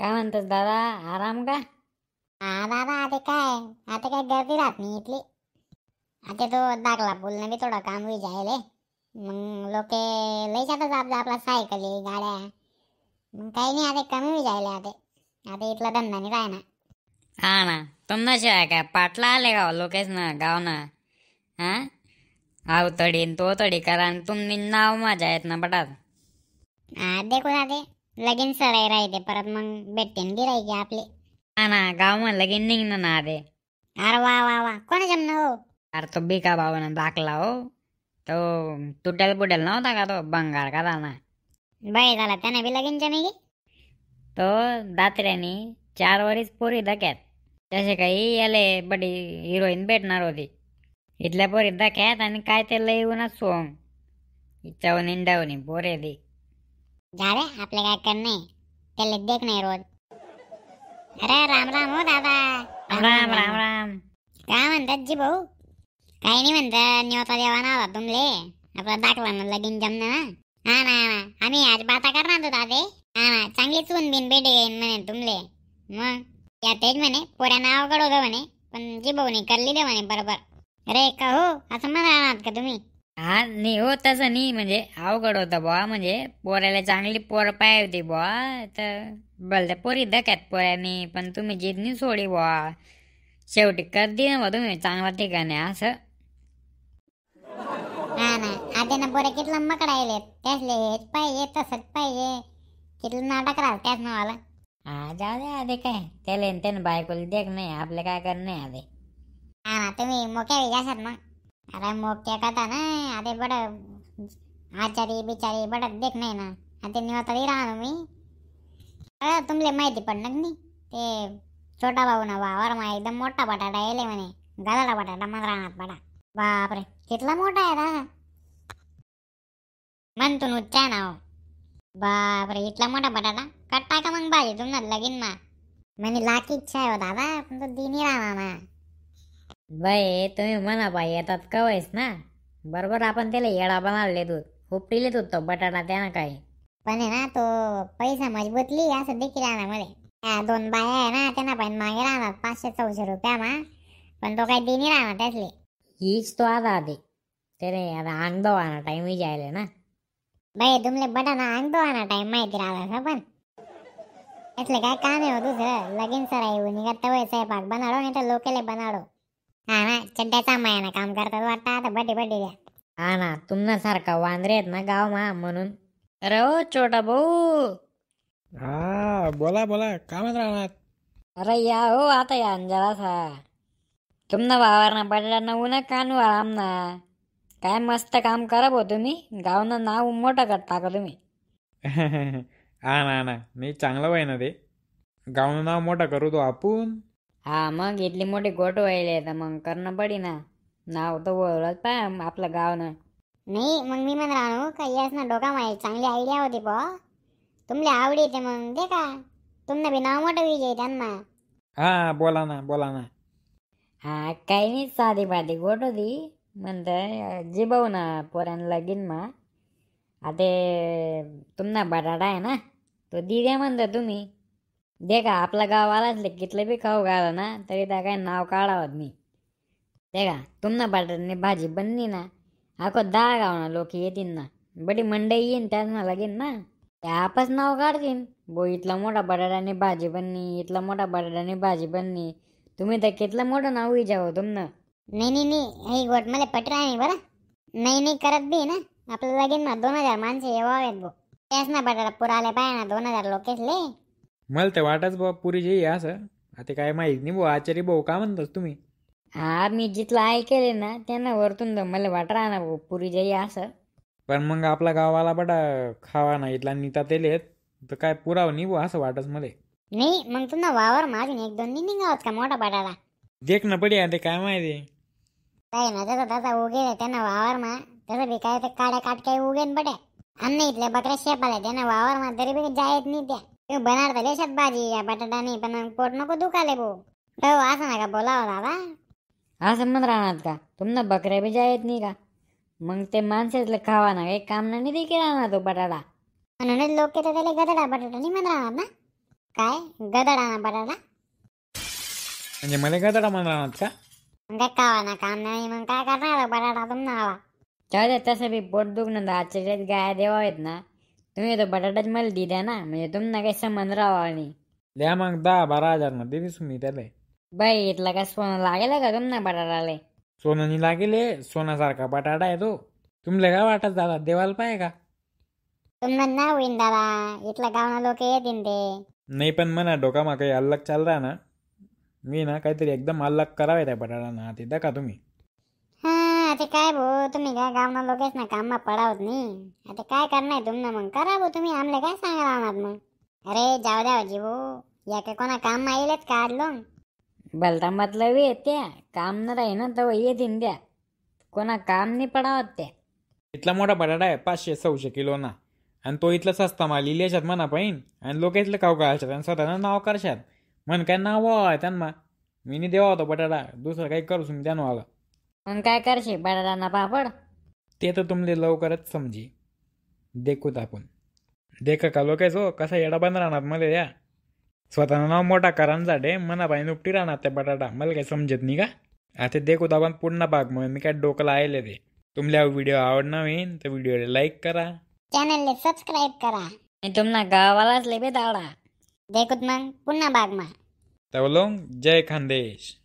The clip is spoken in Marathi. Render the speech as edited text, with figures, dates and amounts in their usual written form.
काय म्हणतोस दादा, आराम का? हा दादा, आता काय गर्दी राहत नाही इथली. आता तो दाखला बोलणं बी थोडं काम विचारले. मग लोक लई जातात आपला सायकली गाड्या. मग काही नाही, आता कमी विचारले. आता इथला धंदा नाही राहणार. हा ना, तुमना शिवाय काय पाटला आले गाव लोकेश ना गाव ना. हा, आव तडी न तो तडी करा न तुम्ही नाव माझ्या आहेत ना बटात. देखो ना, ते लगीन सराई राहते परत मग भेटते गिरायकी आपले. हा ना, गाव में लगीन निघणं ना दे. अरे वा वा वा, कोण जमना हो? अरे तो बिका भावानं दाखला हो, तो तुटेल बुटेल नव्हता का, तो बंगार का ना. बाई झाला त्याने बी लगीन जमेगी. तो दात्र्यानी 4 वरीस पोरी धक्यात. तसे काही याले बडी हिरोईन भेटणार होती. इथल्या पोरी धक्यात आणि काय ते लई उन्हात सोंग इच्छावून इंडावणी पोरे दी. झाले आपले काय करणे, त्याला देख नाही रोज. अरे राम राम हो दादा. राम राम राम. काय म्हणतात जी भाऊ? काही नाही म्हणतात, न्योता देवाना होता तुमले. आपला दाखला ना लगीन जमना ना. हा ना, आम्ही आज बाता करणार होतो दादे. हा ना, चांगली चून बिन भेटे येईन म्हणे तुमले. मग या तेच म्हणे पोऱ्या नाव कडवलं म्हणे, पण जी भाऊनी करली दे म्हणे बरोबर. अरे का हो, असं म्हणणार का तुम्ही? हा नाही हो, तसं नाही, म्हणजे अवघड होतं बुवा. म्हणजे पोऱ्याला चांगली पोर पाय होती बुवा, तर भलत्या पोरी धक्यात पोऱ्यानी, पण तुम्ही जिद नाही सोडी बुवा. शेवटी कर दे ना तुम्ही चांगला ठिकाणी असं. हा ना, आता ना पोरे कितला मकडायले, त्यासले हेच पाहिजे तसंच पाहिजे. कितलं नाटक राहत त्याच नावाला. हा जाऊ दे, आधे काय त्याला त्याने बायकोला देख नाही, आपले काय करणे आधे. हा ना, तुम्ही मोक्या विचारसात मग. अरे मोक्या कथा ना, आता बड आचारी बिचारी बडत देख नाही ना. आता निवता राहणार मी. अरे तुमले माहिती पडणार नाही, ते छोटा भाऊ ना वावर मा एकदम मोठा बटाटा येले म्हणे. गालाला बटाटा मग राहणार बडा. बापरे, कितला मोठा आहे दादा. म्हणतो उच्चा ना हो. बापरे, इतला मोठा बटाटा कट्टा का मग भाजी तुम्हाला लगीन मा. म्हणे लाख इच्छा आहे हो दादा, पण तो दिनी राहणार ना. बाई तुम्ही म्हणा बाई येतात कवायस ना, बरोबर आपण त्याला येडा बनवले दूध उपटीले दूध तो बटाटा त्यानं काय. पण आहे ना, तो पैसा मजबूतली असं देखील राहणार मध्ये. त्या 2 बाया आहे ना, त्यांना पण मागे राहणार 500-600 रुपया मा. पण तो काही दिनी राहणार त्यासले. हीच तो आता आधी त्याने आता अंग दवाना टाइम जायले ना. बाई तुमले बटाटा आणतो ना टाइम माहिती राहिला पण. त्यासले काय काम आहे हो दुसरं, लगीन सराई निघत तवय स्वयंपाक बनाडो नाही तर लोकेले बनाडो. हा ना, चड्ड्याचा मायाना काम करतात वाटतं आता बड्डे द्या. हा ना, तुमच्यासारखा वांद्रे आहेत ना गाव मा म्हणून. अरे ओ छोटा भाऊ. हा बोला बोला, काय म्हणत राहणार? अरे या हो, आता या जरासा. तुमना वावरना बटाटा उन्हा कानू आराम ना. काय मस्त काम करा भाऊ तुम्ही, गावनं नाव मोठं करता का तुम्ही. हा ना ना, नाही चांगलं वाय ना ते. गावनं नाव मोठा करू तो आपण. हा मग इथली मोठी गोट व्हायले तर मग करणं पडी ना. नाव तर ओळख पाय आपलं गावनं. नाही मग मी म्हण राहू का, यस ना डोका माहिती चांगली आयडिया होती बा. तुमले आवडी येते मग दे का. तुमनं बी नाव मोठं विजय त्यांना. हा बोला ना बोला ना. हा काही नाही, साधी बाधी गोट होती. म्हणतंय जिबव ना पोऱ्यानं लगीन मा. आता तुमना बटाटा आहे ना, तो दी द्या म्हणता तुम्ही. दे का, आपला गाव आलाच कितलं बी खाऊ घाला ना, तरी त्या काय नाव काढावत मी. दे का, तुमना बटाट्याने भाजी बनली ना, अको 10 गावना लोक येतील ना. बडी मंडई येईन त्याच ना लगीन ना. ते आपच नाव काढतील, बो इथला मोठा बटाट्याने भाजी बनली, इथला मोठा बटाट्याने भाजी बनली. तुम्ही तर कितलं मोठं नाव विचारव तुमनं. नाही हे गोट मला पटरा नाही बरं. नाही करत बी ना, आपलं लगीन ना 2000 माणसं येवावेत भो. त्याच ना बटाटा पुराले पाहिजे ना 2000 लोकेसले. मला ते वाटच बा पुरी जे असं. आता काय माहित नाही भाऊ, आचारी भाऊ काय म्हणतात तुम्ही? हा मी जिथलं ऐकेले ना त्यांना वरतून मला वाट ना भाऊ पुरी जाई असं. पण मग आपला गावाला बटा खावा ना इथला नीता तेलेत, तर काय पुराव नाही भाऊ असं वाटच मला. नाही मग तुमना वावर माझून 1-2 नाही निघावत का मोठा बटाटा. देख ना पडी आता काय माहिती. काय ना त्याचा उगेल त्यांना वावर मा. त्याचं बी काय ते काड्या काटकाय उगेन बट्या. अन्न इथल्या बकऱ्या शेपाला त्यांना वावर मा, तरी बी जायत नाही त्या. तुम्ही बनाडता देशात भाजी या बटाटा नाही, पण पोट नको दुखाले भाऊ. हो असं नका बोलावं दादा. असं म्हणत राहणार का, तुमनं बकऱ्या बी जायत नाही का. मग ते माणसातलं खावा ना, काही काम नाही देखील राहणार तो बटाटा. म्हणूनच लोक तर त्याला गदडा बटाटा नाही म्हणत राहणार ना. काय गदडाना बटाटा म्हणजे मला गदाडा म्हणणार का? मग काय कावाना काम नाही मग काय करणार बटाटा तुम्हाला हवा चालेल तसं बी पोट दुखणं तर आजच्या जगात गाय देवा आहेत ना, तुम्ही तो बटाटाच मला दी द्या ना, म्हणजे तुम्हाला काही संबंध राहावा आणि द्या मग 10-12 हजार मध्ये देतीस मी त्याला. बाई इथला काय सोनं लागेल का तुम्हाला बटाटाले? सोनं लागेल हे, सोन्यासारखा बटाटा आहे तो. तुमले काय वाटत दादा देवाला पाहिजे का? तुम्हाला ना होईन दादा इथल्या गावना लोक येतील ते नाही पण म्हणा डोकामा काही अल्लग चाल रहा ना, मी ना काहीतरी एकदम अल्लग करावे त्या बटाटा ते का तुम्ही. हा ते काय भाऊ तुम्ही काय गावना लोकेच ना काममा पडावत नाही आता काय करणार तुम्हाला मग करा भाऊ तुम्ही आमले काय सांगा राहणार मग अरे जाऊ द्या भाजी भाऊ या काय कोणा काम येईलच काढलो भलता मतलब आहे त्या काम न राही ना तर येतीन द्या, कोणा काम नाही पडावत त्या. इथला मोठा बटाटा आहे 500-600 किलो ना, आणि तो इथला सस्ता माल इल्याशात म्हणा पाहिन आणि लोक इथलं काव काढशात आणि स्वतःनं नाव करशात म्हण काय नाव आहे त्यांना. मी नाही देवा होतो बटाटा दुसरं काही करू तुम्ही त्यानं आला मग काय करशे बटाटाना पापड? ते तर तुमले लवकरच समजी देखूत आपण. देख का लोकायचो कसा येडा बंद राहणार मला या स्वतःनं नाव मोठा करांसाठी मना पाहिजे उपटी राहणार त्या बटाटा मला काही समजत नाही का. आता देखूत आपण पूर्ण भाग म्हणून मी काय डोकं आले ते. तुमल्या व्हिडिओ आवडणार होईन तर व्हिडिओला लाईक करा, चॅनलले सबस्क्राईब करा मी तुम्हाला गावालाच लेबे दाडा. देखूत मग पुन्हा बाग मा तवलोंग जय खानदेश.